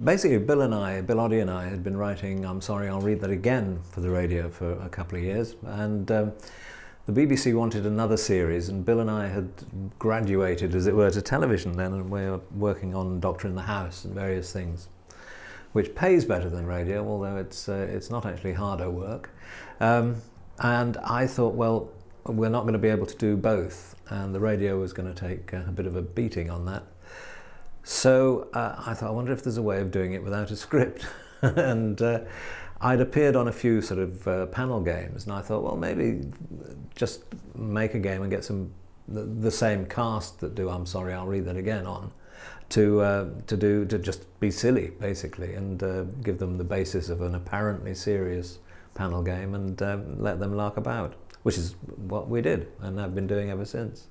Basically, Bill Oddie and I had been writing I'm Sorry, I'll Read That Again for the radio for a couple of years, and the BBC wanted another series, and Bill and I had graduated, as it were, to television then, and we were working on Doctor in the House and various things, which pays better than radio, although it's not actually harder work. And I thought, well, we're not going to be able to do both, and the radio was going to take a bit of a beating on that. So I thought, I wonder if there's a way of doing it without a script. And I'd appeared on a few sort of panel games, and I thought, well, maybe just make a game and get the same cast that do I'm Sorry, I'll Read That Again on, to just be silly, basically, and give them the basis of an apparently serious panel game and let them lark about, which is what we did, and I've been doing ever since.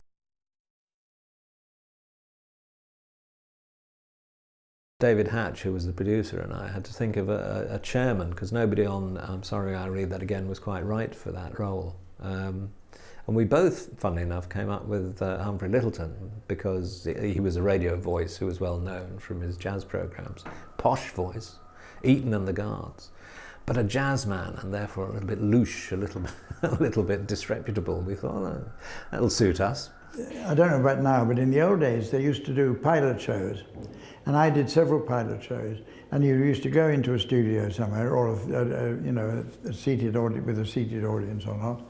David Hatch, who was the producer, and I had to think of a chairman, because nobody on I'm Sorry, I'll Read That Again was quite right for that role. And we both, funnily enough, came up with Humphrey Littleton, because he was a radio voice who was well known from his jazz programmes. Posh voice, Eton and the Guards, but a jazz man, and therefore a little bit louche, a little bit disreputable. We thought, oh, that'll suit us. I don't know about now, but in the old days they used to do pilot shows. And I did several pilot shows, and you used to go into a studio somewhere, or a seated audience with a seated audience or not,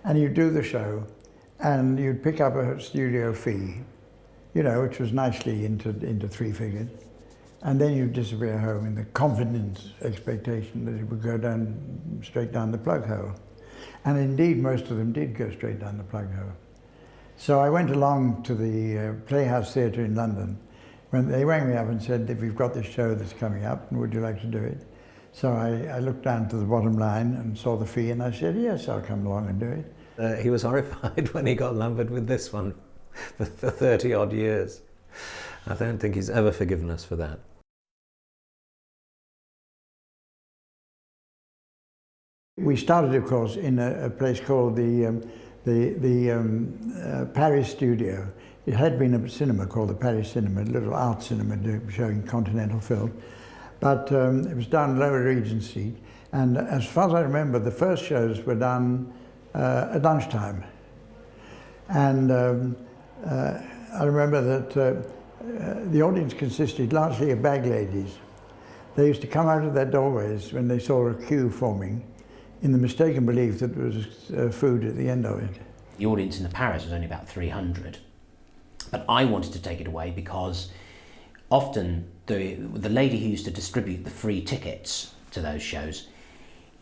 and you'd do the show, and you'd pick up a studio fee, which was nicely into three figures, and then you'd disappear home in the confident expectation that it would go straight down the plug hole, and indeed most of them did go straight down the plug hole. So I went along to the Playhouse Theatre in London. When they rang me up and said, if we've got this show that's coming up, and would you like to do it? So I looked down to the bottom line and saw the fee, and I said, yes, I'll come along and do it. He was horrified when he got lumbered with this one for 30 odd years. I don't think he's ever forgiven us for that. We started, of course, in a place called the Paris Studio. It had been a cinema called the Paris Cinema, a little art cinema showing continental film, but it was down Lower Regent Street, and as far as I remember, the first shows were done at lunchtime. And I remember that the audience consisted largely of bag ladies. They used to come out of their doorways when they saw a queue forming, in the mistaken belief that there was food at the end of it. The audience in the Paris was only about 300. But I wanted to take it away because often the lady who used to distribute the free tickets to those shows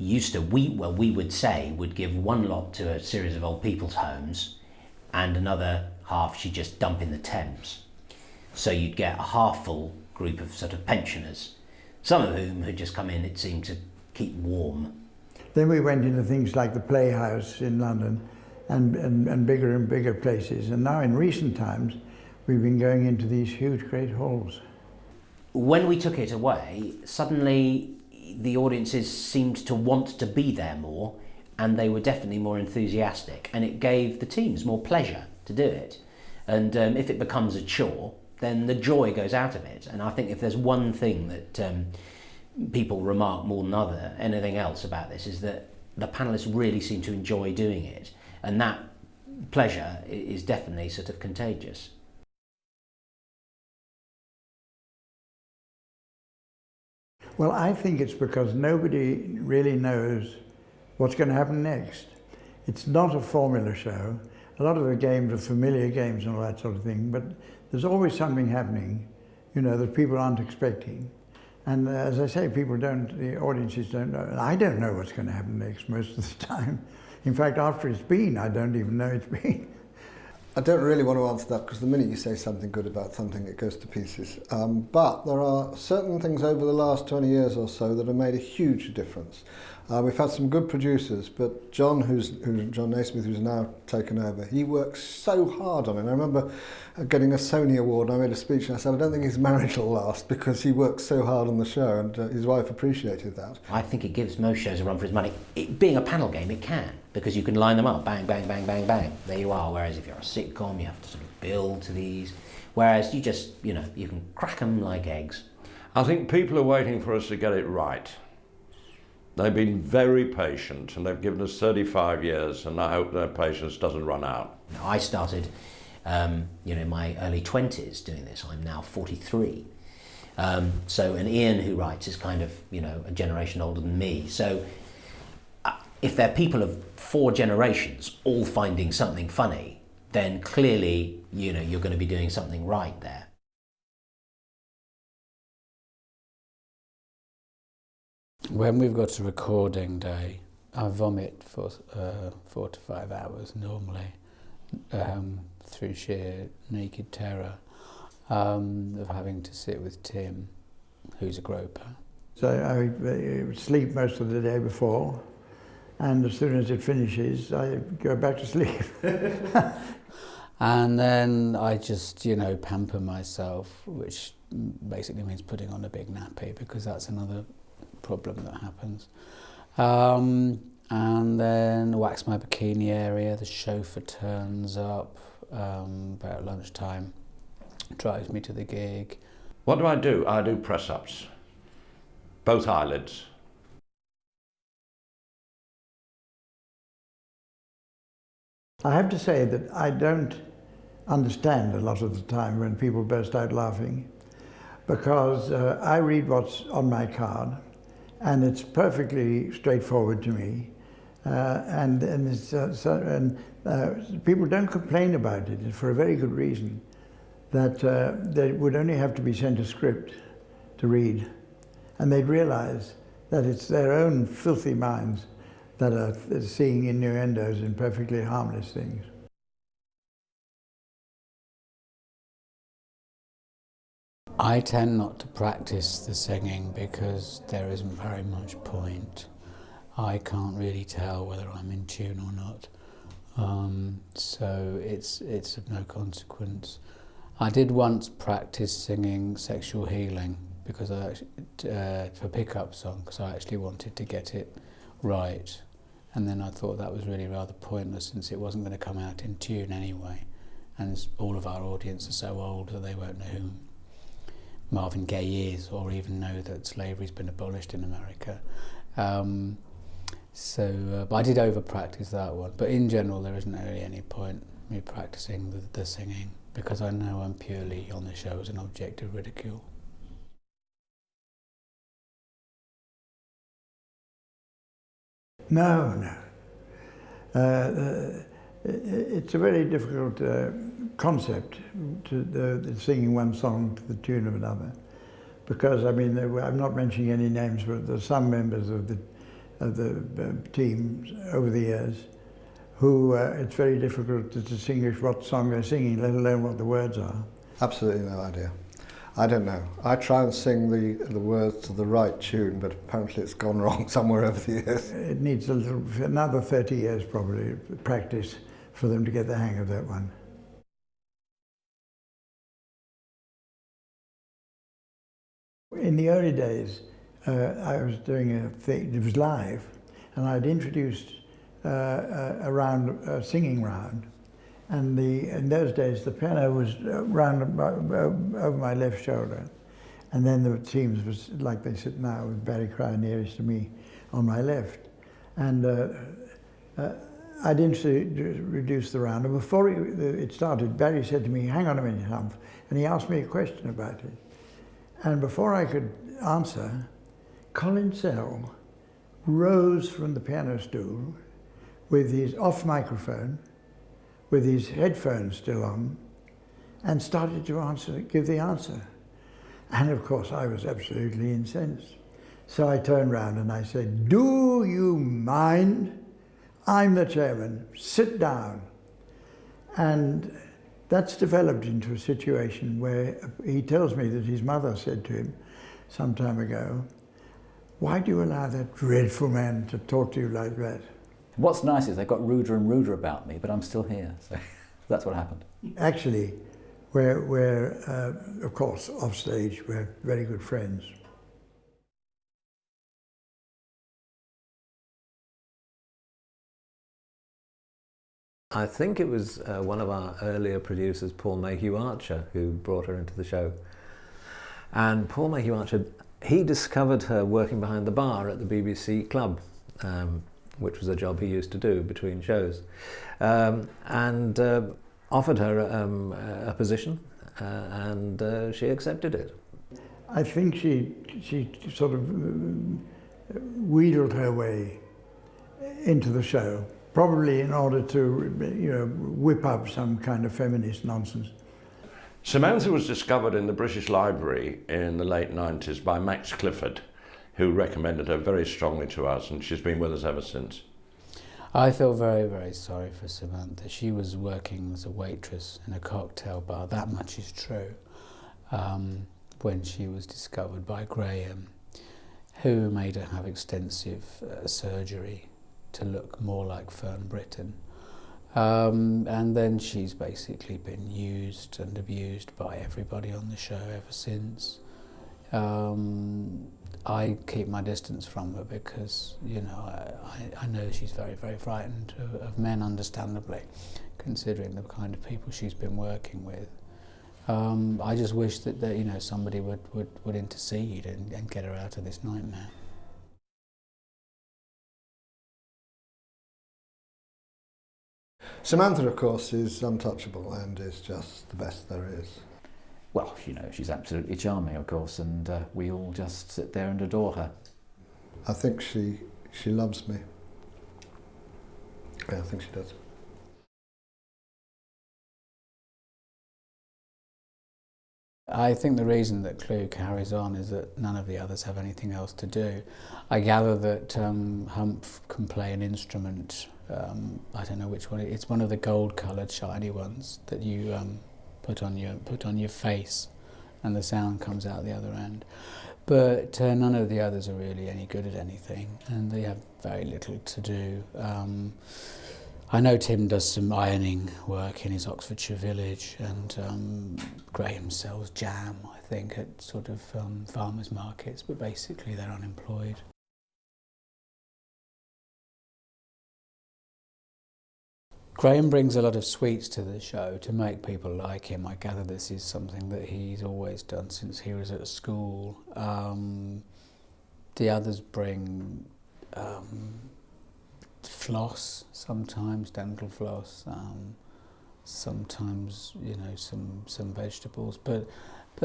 we would give one lot to a series of old people's homes, and another half she'd just dump in the Thames. So you'd get a half full group of sort of pensioners, some of whom had just come in, it seemed, to keep warm. Then we went into things like the Playhouse in London, and bigger places. And now in recent times, we've been going into these huge, great halls. When we took it away, suddenly the audiences seemed to want to be there more, and they were definitely more enthusiastic, and it gave the teams more pleasure to do it. And if it becomes a chore, then the joy goes out of it. And I think if there's one thing that people remark more than anything else about this, is that the panellists really seem to enjoy doing it. And that pleasure is definitely sort of contagious. Well, I think it's because nobody really knows what's going to happen next. It's not a formula show. A lot of the games are familiar games and all that sort of thing, but there's always something happening, that people aren't expecting. And as I say, the audiences don't know. And I don't know what's going to happen next most of the time. In fact, after it's been, I don't even know it's been. I don't really want to answer that, because the minute you say something good about something, it goes to pieces. But there are certain things over the last 20 years or so that have made a huge difference. We've had some good producers, but Jon Naismith, who's now taken over, he works so hard on it. I remember getting a Sony award, and I made a speech and I said, I don't think his marriage will last, because he works so hard on the show, and his wife appreciated that. I think it gives most shows a run for its money. Being a panel game, it can, because you can line them up, bang, bang, bang, bang, bang. There you are. Whereas if you're a sitcom, you have to sort of build to these. Whereas you just, you can crack them like eggs. I think people are waiting for us to get it right. They've been very patient and they've given us 35 years, and I hope their patience doesn't run out. I started in my early 20s doing this. I'm now 43. And Ian, who writes, is kind of, a generation older than me. So if they're people of 4 generations all finding something funny, then clearly, you're going to be doing something right there. When we've got a recording day, I vomit for 4 to 5 hours normally, through sheer naked terror of having to sit with Tim, who's a groper. So I would sleep most of the day before, and as soon as it finishes, I go back to sleep. And then I just, pamper myself, which basically means putting on a big nappy, because that's another problem that happens. And then wax my bikini area. The chauffeur turns up about lunchtime, drives me to the gig. What do? I do press-ups, both eyelids. I have to say that I don't understand a lot of the time when people burst out laughing, because I read what's on my card, and it's perfectly straightforward to me. People don't complain about it for a very good reason, that they would only have to be sent a script to read, and they'd realise that it's their own filthy minds that are seeing innuendos in perfectly harmless things. I tend not to practice the singing because there isn't very much point. I can't really tell whether I'm in tune or not, so it's of no consequence. I did once practice singing Sexual Healing because for pickup song, because I actually wanted to get it right, and then I thought that was really rather pointless since it wasn't going to come out in tune anyway, and all of our audience are so old that they won't know who Marvin Gaye is, or even know that slavery's been abolished in America. But I did over-practice that one. But in general, there isn't really any point me practicing the singing, because I know I'm purely on the show as an object of ridicule. No. It's a very difficult concept, to singing one song to the tune of another, because I'm not mentioning any names, but there's some members of the team over the years who it's very difficult to distinguish what song they're singing, let alone what the words are. Absolutely no idea. I don't know. I try and sing the words to the right tune, but apparently it's gone wrong somewhere over the years. It needs another 30 years probably practice for them to get the hang of that one. In the early days, I was doing a thing, it was live, and I'd introduced a singing round. And in those days, the piano was round over my left shoulder. And then the teams was like they sit now, with Barry Cryer nearest to me on my left. And I'd introduced the round. And before it started, Barry said to me, "Hang on a minute, Humph." And he asked me a question about it. And before I could answer, Colin rose from the piano stool with his off microphone, with his headphones still on, and started to give the answer. And of course I was absolutely incensed. So I turned round and I said, "Do you mind? I'm the chairman, sit down." And that's developed into a situation where he tells me that his mother said to him some time ago, "Why do you allow that dreadful man to talk to you like that?" What's nice is they've got ruder and ruder about me, but I'm still here, so that's what happened. Actually, we're of course, off stage, we're very good friends. I think it was one of our earlier producers, Paul Mayhew Archer, who brought her into the show. And Paul Mackey-March, he discovered her working behind the bar at the BBC club, which was a job he used to do between shows, and offered her a position, and she accepted it. I think she sort of wheedled her way into the show, probably in order to whip up some kind of feminist nonsense. Samantha was discovered in the British Library in the late 90s by Max Clifford, who recommended her very strongly to us, and she's been with us ever since. I feel very, very sorry for Samantha. She was working as a waitress in a cocktail bar, that much is true, when she was discovered by Graeme, who made her have extensive surgery to look more like Fern Britton. And then she's basically been used and abused by everybody on the show ever since. I keep my distance from her because, I know she's very, very frightened of men, understandably, considering the kind of people she's been working with. I just wish that somebody would intercede and get her out of this nightmare. Samantha, of course, is untouchable and is just the best there is. Well, she's absolutely charming, of course, and we all just sit there and adore her. I think she loves me. Yeah, I think she does. I think the reason that Clue carries on is that none of the others have anything else to do. I gather that Humph can play an instrument. I don't know which one. It's one of the gold-coloured, shiny ones that you put on your face, and the sound comes out the other end. But none of the others are really any good at anything, and they have very little to do. I know Tim does some ironing work in his Oxfordshire village, and Graeme sells jam, I think, at sort of farmers' markets, but basically they're unemployed. Graeme brings a lot of sweets to the show to make people like him. I gather this is something that he's always done since he was at school. The others bring floss, sometimes dental floss, sometimes some vegetables, but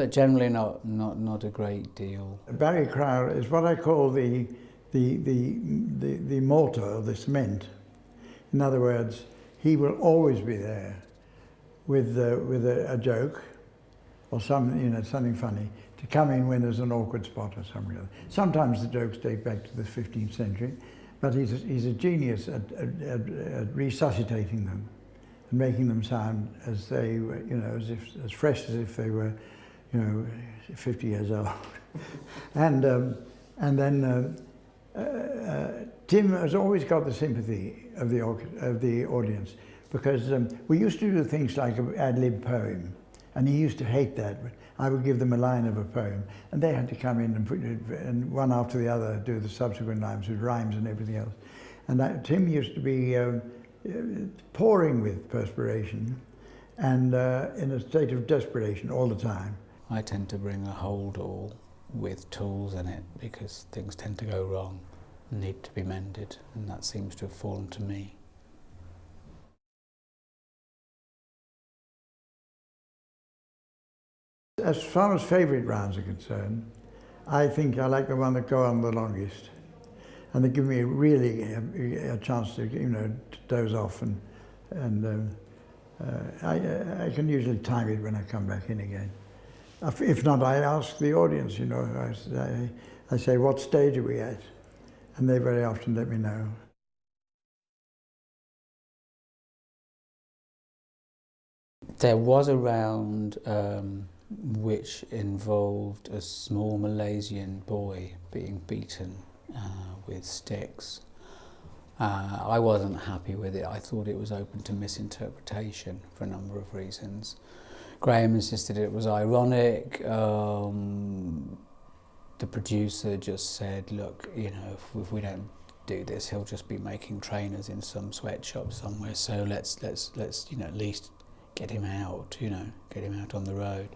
generally not a great deal. Barry Crowell is what I call the mortar or the cement. In other words, he will always be there with a joke or something funny to come in when there's an awkward spot or something. Sometimes the jokes date back to the 15th century, but he's a genius at resuscitating them and making them sound as they were, as fresh as if they were, 50 years old. And then Tim has always got the sympathy of the audience, because we used to do things like an ad-lib poem, and he used to hate that. I would give them a line of a poem, and they had to come in and put it, and one after the other do the subsequent lines with rhymes and everything else. And Tim used to be pouring with perspiration and in a state of desperation all the time. I tend to bring a hold-all with tools in it because things tend to go wrong and need to be mended, and that seems to have fallen to me. As far as favourite rounds are concerned, I think I like the one that go on the longest, and they give me really a chance to to doze off, and I can usually time it when I come back in again. If not, I ask the audience. I say, what stage are we at? And they very often let me know. There was a round which involved a small Malaysian boy being beaten with sticks. I wasn't happy with it. I thought it was open to misinterpretation for a number of reasons. Graeme insisted it was ironic. The producer just said, look, if we don't do this, he'll just be making trainers in some sweatshop somewhere. So let's at least get him out, you know, get him out on the road.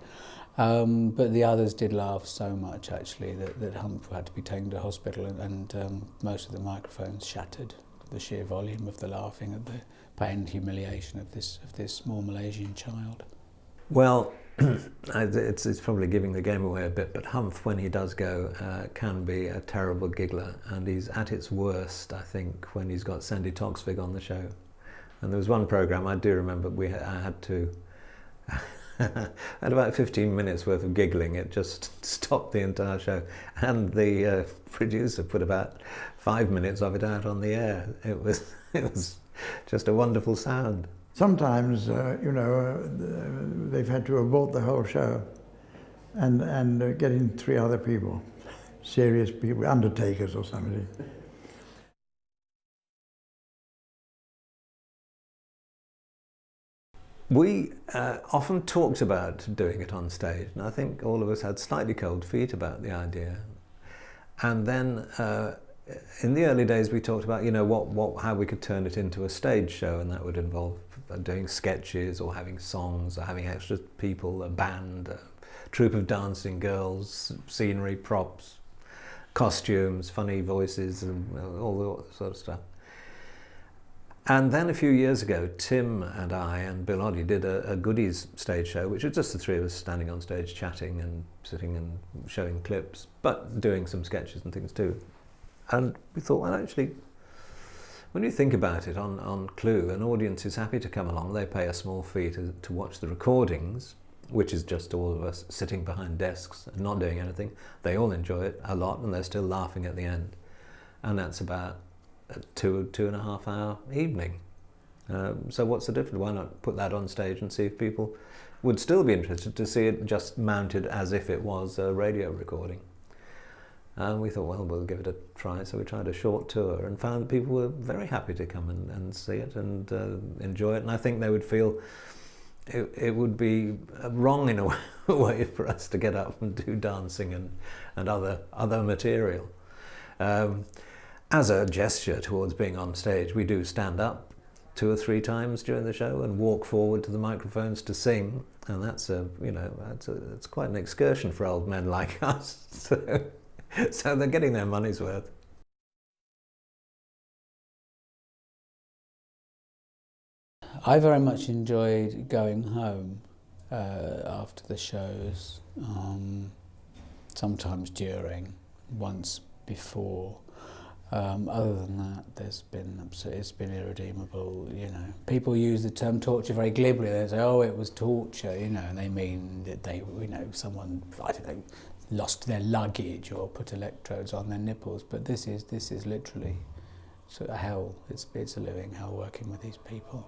But the others did laugh so much, actually, that Humphrey had to be taken to hospital, and most of the microphones shattered. The sheer volume of the laughing at the pain and humiliation of this small Malaysian child. Well, it's probably giving the game away a bit, but Humph, when he does go, can be a terrible giggler, and he's at its worst, I think, when he's got Sandy Toksvig on the show. And there was one programme I do remember I had to at about 15 minutes worth of giggling. It just stopped the entire show, and the producer put about 5 minutes of it out on the air. It was just a wonderful sound. Sometimes, you know, they've had to abort the whole show and get in 3 other people, serious people, undertakers or somebody. We often talked about doing it on stage, and I think all of us had slightly cold feet about the idea. And then in the early days we talked about, you know, how we could turn it into a stage show, and that would involve doing sketches or having songs or having extra people, a band, a troupe of dancing girls, scenery, props, costumes, funny voices, and all that sort of stuff. And then a few years ago, Tim and I and Bill Oddie did a goodies stage show, which was just the 3 of us standing on stage chatting and sitting and showing clips, but doing some sketches and things too. And we thought, well, actually, when you think about it, on Clue, an audience is happy to come along. They pay a small fee to watch the recordings, which is just all of us sitting behind desks and not doing anything. They all enjoy it a lot, and they're still laughing at the end. And that's about a 2.5 hour evening. So what's the difference? Why not put that on stage and see if people would still be interested to see it just mounted as if it was a radio recording. And we thought, well, we'll give it a try. So we tried a short tour and found that people were very happy to come and see it and enjoy it. And I think they would feel it would be wrong in a way for us to get up and do dancing and other material. As a gesture towards being on stage, we do stand up 2 or 3 times during the show and walk forward to the microphones to sing, and it's quite an excursion for old men like us. So they're getting their money's worth. I very much enjoyed going home after the shows, sometimes during, once before. Other than that, it's been irredeemable, you know. People use the term torture very glibly. They say, oh, it was torture, you know, and they mean that they, you know, someone, I don't know, lost their luggage or put electrodes on their nipples. But this is literally sort of hell. It's a living hell working with these people.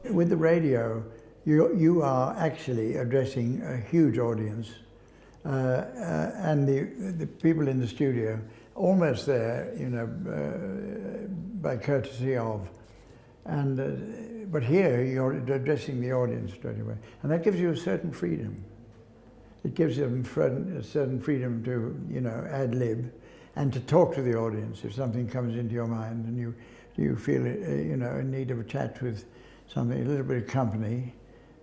With the radio, you are actually addressing a huge audience, and the people in the studio almost there, you know, by courtesy of, and but here you're addressing the audience straight away, and that gives you a certain freedom. It gives them a certain freedom to, you know, ad lib, and to talk to the audience if something comes into your mind and you feel, you know, in need of a chat with something, a little bit of company,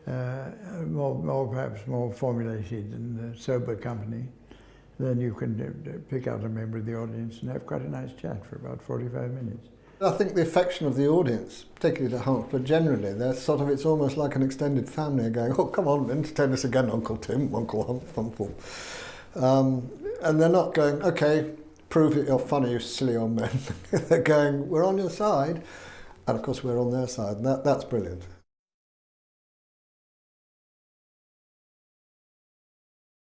perhaps more formulated and sober company. Then you can pick out a member of the audience and have quite a nice chat for about 45 minutes. I think the affection of the audience, particularly to Humph, but generally, they're sort of, it's almost like an extended family going, oh, come on, entertain us again, Uncle Tim, Uncle Humph. And they're not going, okay, prove it, you're funny, you silly old men. They're going, we're on your side, and of course we're on their side, and that's brilliant.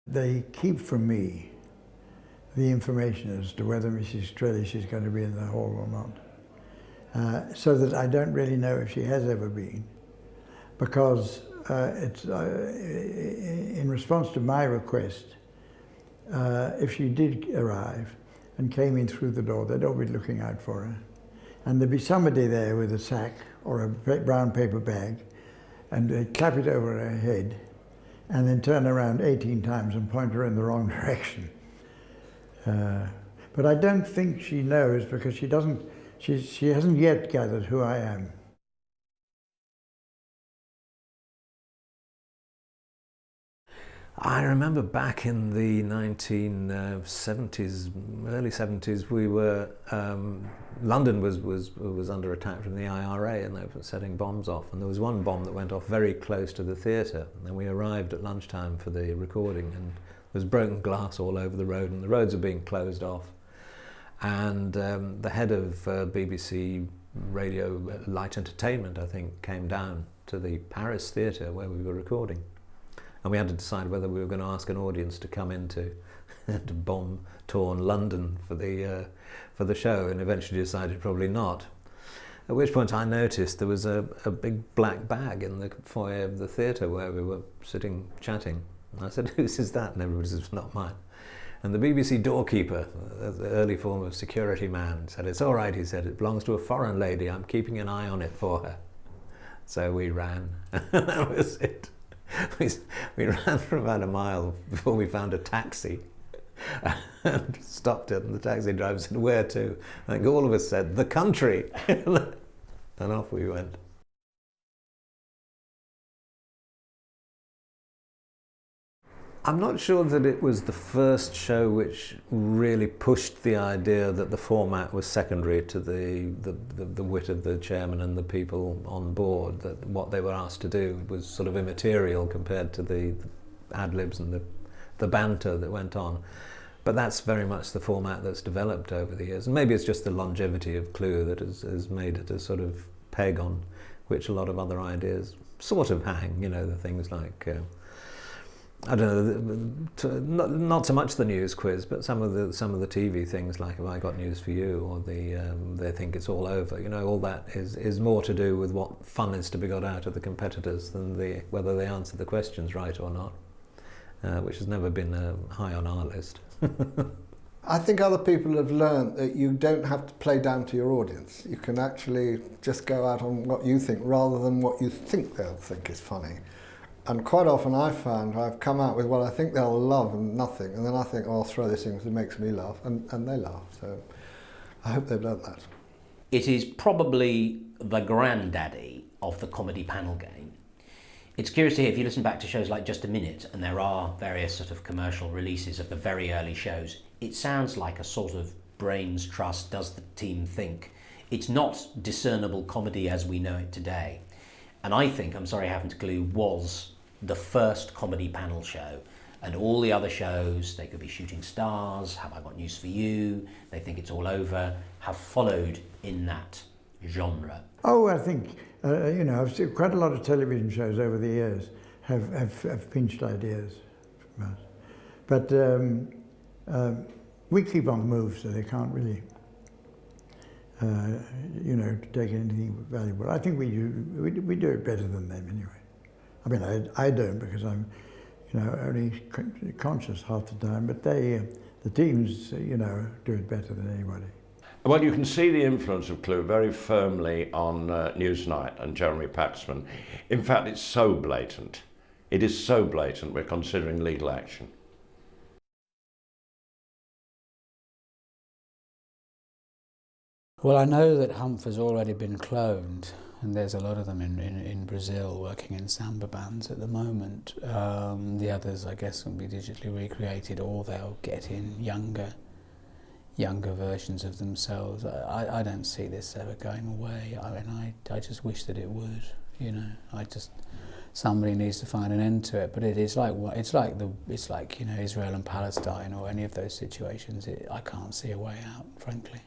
They keep from me the information as to whether Mrs. Trellish is going to be in the hall or not, so that I don't really know if she has ever been, because it's in response to my request, if she did arrive and came in through the door, they'd all be looking out for her, and there'd be somebody there with a sack or a brown paper bag, and they'd clap it over her head and then turn around 18 times and point her in the wrong direction. But I don't think she knows, because she hasn't yet gathered who I am. I remember back in the 1970s, early 70s, we were, London was under attack from the IRA, and they were setting bombs off, and there was one bomb that went off very close to the theatre, and we arrived at lunchtime for the recording, and there was broken glass all over the road, and the roads were being closed off, and the head of BBC Radio Light Entertainment, I think, came down to the Paris theatre where we were recording. And we had to decide whether we were going to ask an audience to come into to bomb-torn London for the show, and eventually decided probably not. At which point I noticed there was a big black bag in the foyer of the theatre where we were sitting chatting. And I said, "Whose is that?" And everybody said, "It's not mine." And the BBC doorkeeper, the early form of security man, said, "It's all right," he said, "it belongs to a foreign lady. I'm keeping an eye on it for her." So we ran, and that was it. We ran for about a mile before we found a taxi and stopped it, and the taxi driver said, "Where to?" I think all of us said, "The country." And off we went. I'm not sure that it was the first show which really pushed the idea that the format was secondary to the wit of the chairman and the people on board, that what they were asked to do was sort of immaterial compared to the ad-libs and the banter that went on. But that's very much the format that's developed over the years. And maybe it's just the longevity of Clue that has made it a sort of peg on which a lot of other ideas sort of hang, you know, the things like... I don't know, not so much the news quiz, but some of the TV things like "Have I Got News for You?" or "They Think It's All Over." You know, all that is more to do with what fun is to be got out of the competitors than whether they answer the questions right or not, which has never been high on our list. I think other people have learned that you don't have to play down to your audience. You can actually just go out on what you think rather than what you think they'll think is funny. And quite often I've come out with what I think they'll love and nothing, and then I think, oh, I'll throw this in because it makes me laugh, and they laugh. So I hope they've learned that. It is probably the granddaddy of the comedy panel game. It's curious to hear, if you listen back to shows like Just a Minute, and there are various sort of commercial releases of the very early shows, it sounds like a sort of brains trust, does the team think? It's not discernible comedy as we know it today. And I think I'm Sorry I Haven't a Clue was the first comedy panel show, and all the other shows, they could be Shooting Stars, Have I Got News for You, They Think It's All Over, have followed in that genre. Oh, I think, you know, I've seen quite a lot of television shows over the years have pinched ideas from us. But we keep on the move, so they can't really, you know, take anything valuable. I think we do it better than them anyway. I mean, I don't, because I'm, you know, only conscious half the time, but the teams, you know, do it better than anybody. Well, you can see the influence of Clue very firmly on Newsnight and Jeremy Paxman. In fact, it's so blatant. It is so blatant, we're considering legal action. Well, I know that Humphrey's already been cloned, and there's a lot of them in Brazil working in samba bands at the moment. The others, I guess, will be digitally recreated, or they'll get in younger versions of themselves. I don't see this ever going away. I mean, I just wish that it would. You know, somebody needs to find an end to it. But it's like you know, Israel and Palestine or any of those situations. I can't see a way out, frankly.